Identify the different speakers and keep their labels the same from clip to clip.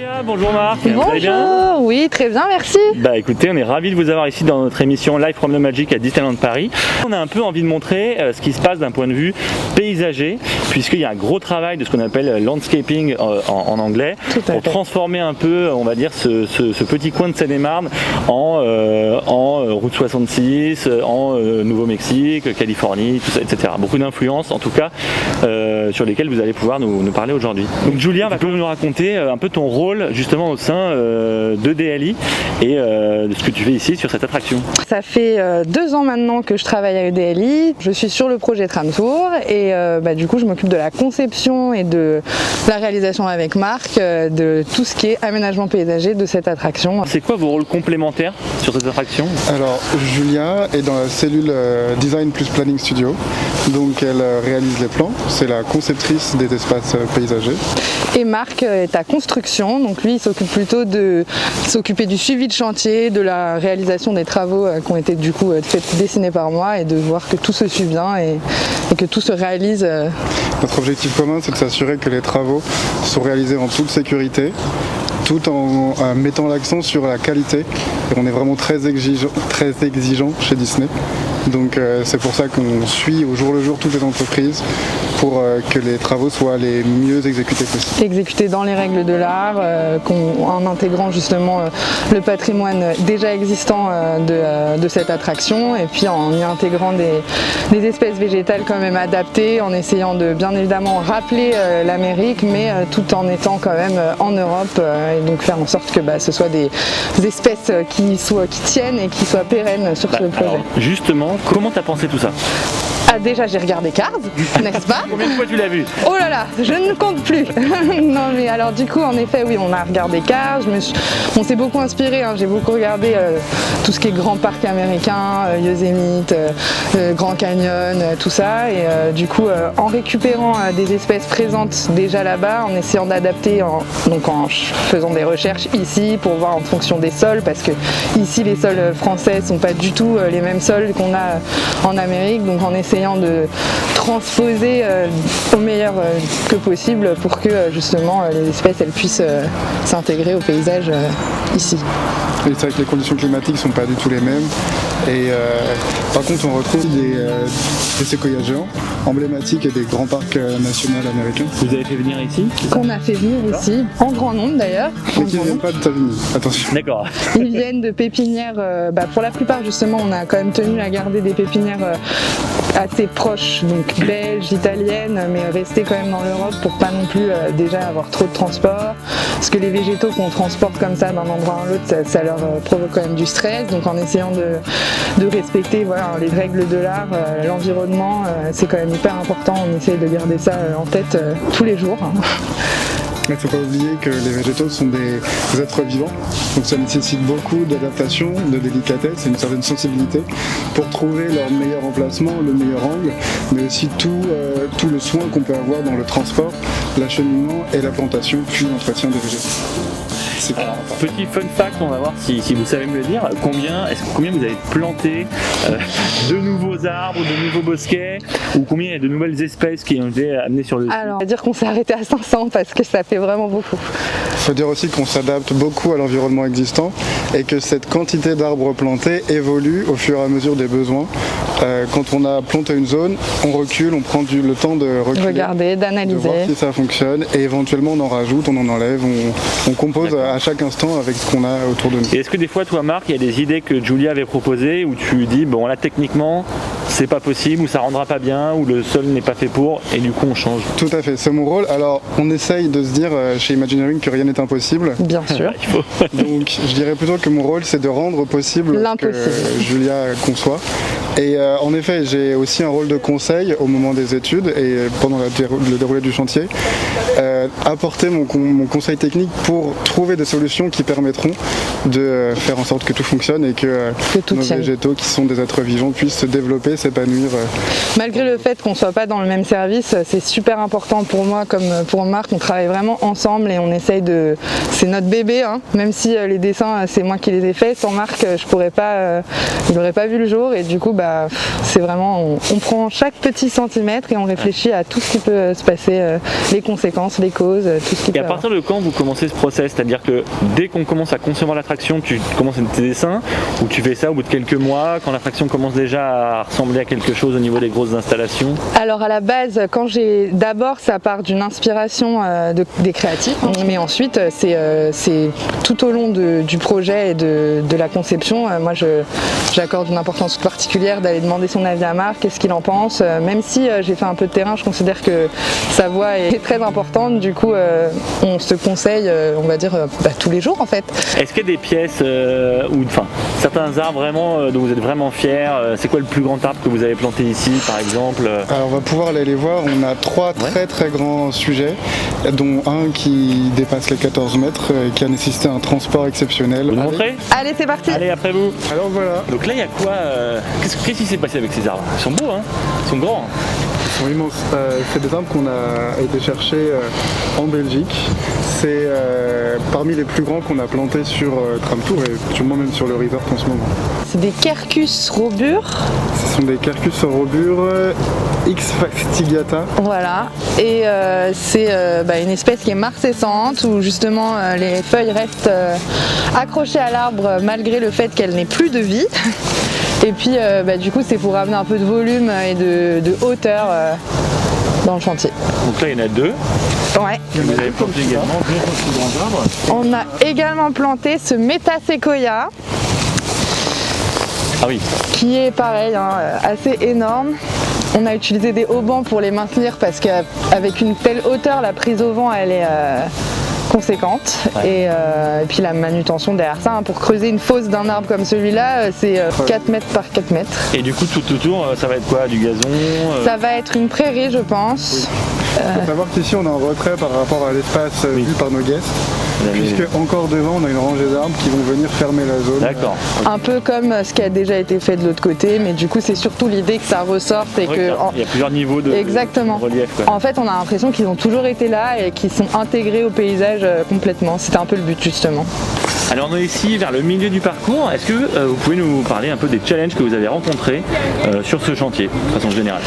Speaker 1: Julia, bonjour Marc, vous allez bien?
Speaker 2: Bonjour, oui très bien, merci.
Speaker 1: Bah écoutez, on est ravis de vous avoir ici dans notre émission Live from the Magic à Disneyland Paris. On a un peu envie de montrer ce qui se passe d'un point de vue paysager, puisqu'il y a un gros travail de ce qu'on appelle landscaping en anglais, pour transformer un peu, on va dire, ce petit coin de Seine-et-Marne en route 66, en Nouveau-Mexique, Californie, tout ça, etc. Beaucoup d'influences en tout cas sur lesquelles vous allez pouvoir nous parler aujourd'hui. Donc Julia va nous raconter un peu ton rôle justement au sein de DLI et de ce que tu fais ici sur cette attraction.
Speaker 2: Ça fait 2 ans maintenant que je travaille à DLI, je suis sur le projet Tramtour et du coup je m'occupe de la conception et de la réalisation avec Marc de tout ce qui est aménagement paysager de cette attraction.
Speaker 1: C'est quoi vos rôles complémentaires sur cette attraction?
Speaker 3: Alors Julia est dans la cellule Design plus Planning Studio, donc elle réalise les plans, c'est la conceptrice des espaces paysagers.
Speaker 2: Et Marc est à construction, donc lui il s'occupe plutôt de s'occuper du suivi de chantier, de la réalisation des travaux qui ont été du coup dessinés par moi et de voir que tout se suit bien et que tout se réalise.
Speaker 3: Notre objectif commun c'est de s'assurer que les travaux sont réalisés en toute sécurité, tout en mettant l'accent sur la qualité. Et on est vraiment très exigeant chez Disney. Donc c'est pour ça qu'on suit au jour le jour toutes les entreprises pour que les travaux soient les mieux exécutés possible.
Speaker 2: Exécutés dans les règles de l'art, en intégrant justement le patrimoine déjà existant de cette attraction et puis en y intégrant des espèces végétales quand même adaptées, en essayant de bien évidemment rappeler l'Amérique mais tout en étant quand même en Europe et donc faire en sorte que ce soit des espèces qui tiennent et qui soient pérennes sur ce projet.
Speaker 1: Alors, justement, comment t'as pensé tout ça?
Speaker 2: Ah déjà j'ai regardé Cars, n'est-ce pas?
Speaker 1: Combien de fois tu l'as vu?
Speaker 2: Oh là là, je ne compte plus. Non mais alors du coup en effet oui on a regardé Cars, on s'est beaucoup inspiré, j'ai beaucoup regardé tout ce qui est grand parc américain, Yosemite, Grand Canyon, tout ça et du coup en récupérant des espèces présentes déjà là-bas, en essayant d'adapter, en faisant des recherches ici pour voir en fonction des sols parce que ici les sols français sont pas du tout les mêmes sols qu'on a en Amérique, donc en essayant de transposer au meilleur que possible pour que justement les espèces elles puissent s'intégrer au paysage ici.
Speaker 3: Et c'est vrai que les conditions climatiques ne sont pas du tout les mêmes et par contre on retrouve des séquoias géants emblématiques et des grands parcs nationaux américains.
Speaker 1: Vous avez fait venir ici?
Speaker 2: Qu'on a fait venir ici, en grand nombre d'ailleurs.
Speaker 3: Mais qui ne viennent pas d'États-Unis, attention.
Speaker 1: D'accord.
Speaker 2: Ils viennent de pépinières, pour la plupart justement on a quand même tenu à garder des pépinières assez proches, donc belges, italiennes, mais rester quand même dans l'Europe pour pas non plus déjà avoir trop de transport, parce que les végétaux qu'on transporte comme ça d'un endroit à l'autre, ça leur provoque quand même du stress, donc en essayant de respecter les règles de l'art, l'environnement, c'est quand même hyper important, on essaye de garder ça en tête tous les jours.
Speaker 3: Il ne faut pas oublier que les végétaux sont des êtres vivants, donc ça nécessite beaucoup d'adaptation, de délicatesse et une certaine sensibilité pour trouver leur meilleur emplacement, le meilleur angle, mais aussi tout le soin qu'on peut avoir dans le transport, l'acheminement et la plantation, puis l'entretien des végétaux.
Speaker 1: Alors, petit fun fact, on va voir si vous savez me le dire, combien vous avez planté de nouveaux arbres, de nouveaux bosquets, ou combien il y a de nouvelles espèces qui ont été amenées sur le site?
Speaker 2: Alors, on va dire qu'on s'est arrêté à 500 parce que ça fait vraiment beaucoup.
Speaker 3: Il faut dire aussi qu'on s'adapte beaucoup à l'environnement existant et que cette quantité d'arbres plantés évolue au fur et à mesure des besoins. Quand on a planté une zone, on recule, on prend le temps de reculer,
Speaker 2: regarder, d'analyser,
Speaker 3: de voir si ça fonctionne et éventuellement on en rajoute, on en enlève, on compose à chaque instant avec ce qu'on a autour de nous.
Speaker 1: Et est-ce que des fois, toi Marc, il y a des idées que Julia avait proposées où tu dis bon là techniquement c'est pas possible, ou ça rendra pas bien, ou le sol n'est pas fait pour, et du coup on change?
Speaker 3: Tout à fait, c'est mon rôle. Alors on essaye de se dire chez Imagineering que rien n'est impossible.
Speaker 2: Bien sûr.
Speaker 3: Donc je dirais plutôt que mon rôle c'est de rendre possible que Julia conçoit. Et en effet, j'ai aussi un rôle de conseil au moment des études et pendant le déroulé du chantier, apporter mon conseil technique pour trouver des solutions qui permettront de faire en sorte que tout fonctionne et que nos végétaux, qui sont des êtres vivants, puissent se développer, s'épanouir.
Speaker 2: Malgré le fait qu'on ne soit pas dans le même service, c'est super important pour moi comme pour Marc, on travaille vraiment ensemble et on essaye de... C'est notre bébé, même si les dessins c'est moi qui les ai faits, sans Marc je pourrais pas, il n'aurait pas vu le jour et du coup c'est vraiment, on prend chaque petit centimètre et on réfléchit à tout ce qui peut se passer, les conséquences, les causes, tout ce qui peut.
Speaker 1: Et à partir de quand vous commencez ce process? C'est-à-dire que dès qu'on commence à concevoir l'attraction, tu commences tes dessins, ou tu fais ça au bout de quelques mois, quand l'attraction commence déjà à ressembler à quelque chose au niveau des grosses installations?
Speaker 2: Alors à la base, d'abord ça part d'une inspiration des créatifs, mais ensuite c'est tout au long du projet et de la conception. Moi j'accorde une importance particulière d'aller demander son avis à Marc, qu'est-ce qu'il en pense. Même si j'ai fait un peu de terrain, je considère que sa voix est très importante. Du coup, on se conseille, on va dire, tous les jours en fait.
Speaker 1: Est-ce qu'il y a des pièces ou certains arbres vraiment dont vous êtes vraiment fiers? C'est quoi le plus grand arbre que vous avez planté ici, par exemple?
Speaker 3: Alors on va pouvoir aller les voir. On a 3 très grands sujets, dont un qui dépasse les 14 mètres et qui a nécessité un transport exceptionnel.
Speaker 1: Vous nous montrez?
Speaker 2: Allez, c'est parti.
Speaker 1: Allez, après vous.
Speaker 3: Alors voilà.
Speaker 1: Donc là, il y a quoi? Qu'est-ce qui s'est passé avec ces arbres? Ils sont beaux, hein? Ils sont grands.
Speaker 3: Ils sont immenses. C'est des arbres qu'on a été chercher en Belgique. C'est parmi les plus grands qu'on a plantés sur Tramtour et sûrement même sur le resort en ce moment.
Speaker 2: C'est des Quercus robur.
Speaker 3: Ce sont des Quercus robur X fastigata.
Speaker 2: Voilà, et c'est une espèce qui est marcescente où justement les feuilles restent accrochées à l'arbre malgré le fait qu'elle n'ait plus de vie. Et puis du coup c'est pour amener un peu de volume et de hauteur dans le chantier.
Speaker 1: Donc là il y en a 2.
Speaker 2: Ouais.
Speaker 1: Vous avez planté également 2 aussi grands arbres.
Speaker 2: On a également planté ce Metasequoia.
Speaker 1: Ah oui.
Speaker 2: Qui est pareil, assez énorme. On a utilisé des haubans pour les maintenir parce qu'avec une telle hauteur, la prise au vent elle est conséquente. Et puis la manutention derrière ça, pour creuser une fosse d'un arbre comme celui-là, c'est 4 mètres par 4 mètres.
Speaker 1: Et du coup tout autour, ça va être quoi? Du gazon?
Speaker 2: Ça va être une prairie je pense.
Speaker 3: Il faut savoir qu'ici on est en retrait par rapport à l'espace vu par nos guests. Puisque encore devant on a une rangée d'arbres qui vont venir fermer la zone.
Speaker 1: D'accord.
Speaker 2: Un peu comme ce qui a déjà été fait de l'autre côté, mais du coup c'est surtout l'idée que ça ressorte et que...
Speaker 1: Il y a plusieurs niveaux de relief.
Speaker 2: En fait on a l'impression qu'ils ont toujours été là et qu'ils sont intégrés au paysage complètement. C'était un peu le but justement.
Speaker 1: Alors on est ici vers le milieu du parcours. Est-ce que vous pouvez nous parler un peu des challenges que vous avez rencontrés sur ce chantier de façon générale?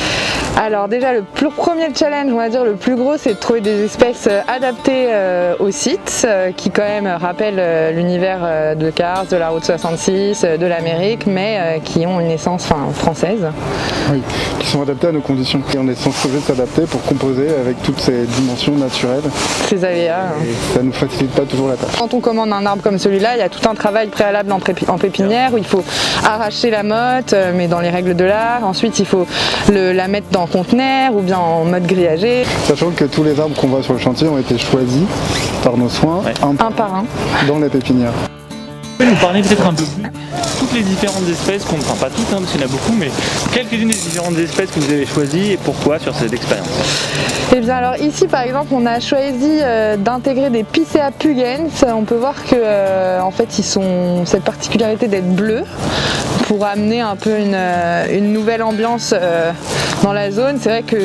Speaker 2: Alors déjà le premier challenge, on va dire le plus gros, c'est de trouver des espèces adaptées au site qui quand même rappellent l'univers de Cars, de la route 66, de l'Amérique, mais qui ont une essence française.
Speaker 3: Oui, qui sont adaptés à nos conditions. Et on est censé s'adapter pour composer avec toutes ces dimensions naturelles.
Speaker 2: Ces aléas.
Speaker 3: Et ça ne nous facilite pas toujours la tâche.
Speaker 2: Quand on commande un arbre comme celui-là, il y a tout un travail préalable en pépinière où il faut arracher la motte, mais dans les règles de l'art. Ensuite, il faut la mettre dans conteneur ou bien en mode grillagé.
Speaker 3: Sachant que tous les arbres qu'on voit sur le chantier ont été choisis par nos soins, un par un, dans les pépinières.
Speaker 1: Vous pouvez nous parler peut-être un peu plus toutes les différentes espèces, enfin pas toutes parce qu'il y en a beaucoup, mais quelques-unes des différentes espèces que vous avez choisies et pourquoi sur cette expérience?
Speaker 2: Et bien alors ici par exemple on a choisi d'intégrer des Picea pugens. On peut voir que en fait ils ont cette particularité d'être bleus pour amener un peu une nouvelle ambiance dans la zone. C'est vrai que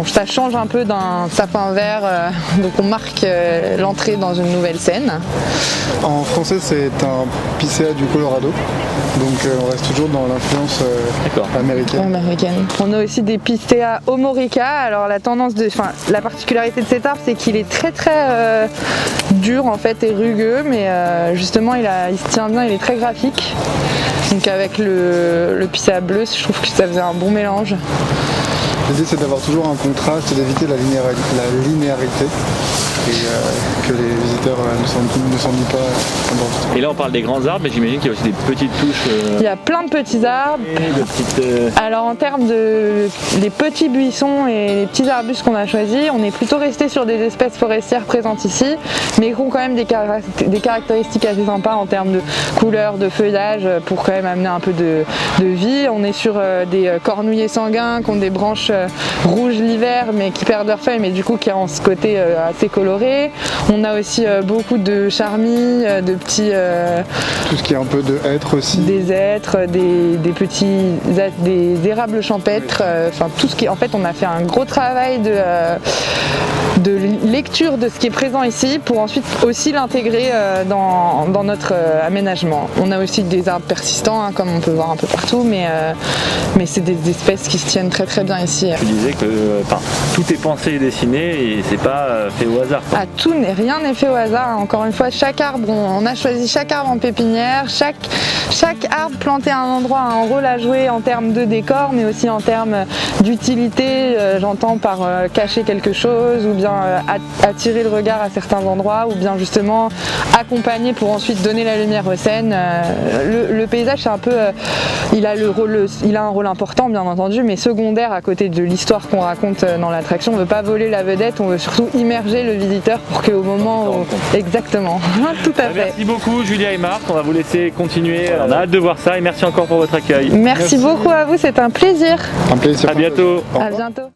Speaker 2: ça change un peu d'un sapin vert, donc on marque l'entrée dans une nouvelle scène.
Speaker 3: En français c'est un Picea du Colorado, donc on reste toujours dans l'influence américaine.
Speaker 2: On a aussi des Picea homorica. Alors la particularité de cet arbre c'est qu'il est très dur en fait et rugueux, mais justement il se tient bien, il est très graphique. Donc avec le Picea bleu, je trouve que ça faisait un bon mélange.
Speaker 3: L'idée c'est d'avoir toujours un contraste et d'éviter la linéarité et que les visiteurs ne s'ennuient pas.
Speaker 1: Et là on parle des grands arbres, mais j'imagine qu'il y a aussi des petites touches.
Speaker 2: Il y a plein de petits arbres. Alors en termes des petits buissons et les petits arbustes qu'on a choisis, on est plutôt resté sur des espèces forestières présentes ici, mais qui ont quand même des caractéristiques assez sympas en termes de couleur, de feuillage, pour quand même amener un peu de vie. On est sur des cornouillers sanguins qui ont des branches rouges l'hiver, mais qui perdent leurs feuilles, mais du coup qui ont ce côté assez coloré. On a aussi beaucoup de charmilles, de petits...
Speaker 3: tout ce qui est un peu de hêtre aussi.
Speaker 2: Des hêtres, des érables champêtres, enfin tout ce qui... En fait on a fait un gros travail de lecture de ce qui est présent ici pour ensuite aussi l'intégrer dans notre aménagement. On a aussi des arbres persistants, hein, comme on peut voir un peu partout, mais c'est des espèces qui se tiennent très très bien ici.
Speaker 1: Tu disais que tout est pensé et dessiné et c'est pas fait au hasard.
Speaker 2: Ah, rien n'est fait au hasard. Encore une fois, chaque arbre, on a choisi chaque arbre en pépinière. Chaque arbre planté à un endroit a un rôle à jouer en termes de décor, mais aussi en termes d'utilité. J'entends par cacher quelque chose, ou bien attirer le regard à certains endroits, ou bien justement accompagner pour ensuite donner la lumière aux scènes. Le paysage, c'est un peu, il a un rôle important, bien entendu, mais secondaire à côté de l'histoire qu'on raconte dans l'attraction. On ne veut pas voler la vedette, on veut surtout immerger le visiteur pour qu'au moment où... Exactement, tout à fait.
Speaker 1: Merci beaucoup Julia et Marc, on va vous laisser continuer. On a hâte de voir ça et merci encore pour votre accueil.
Speaker 2: Merci beaucoup à vous, c'est un plaisir.
Speaker 3: Un plaisir.
Speaker 1: À bientôt.
Speaker 2: À bientôt.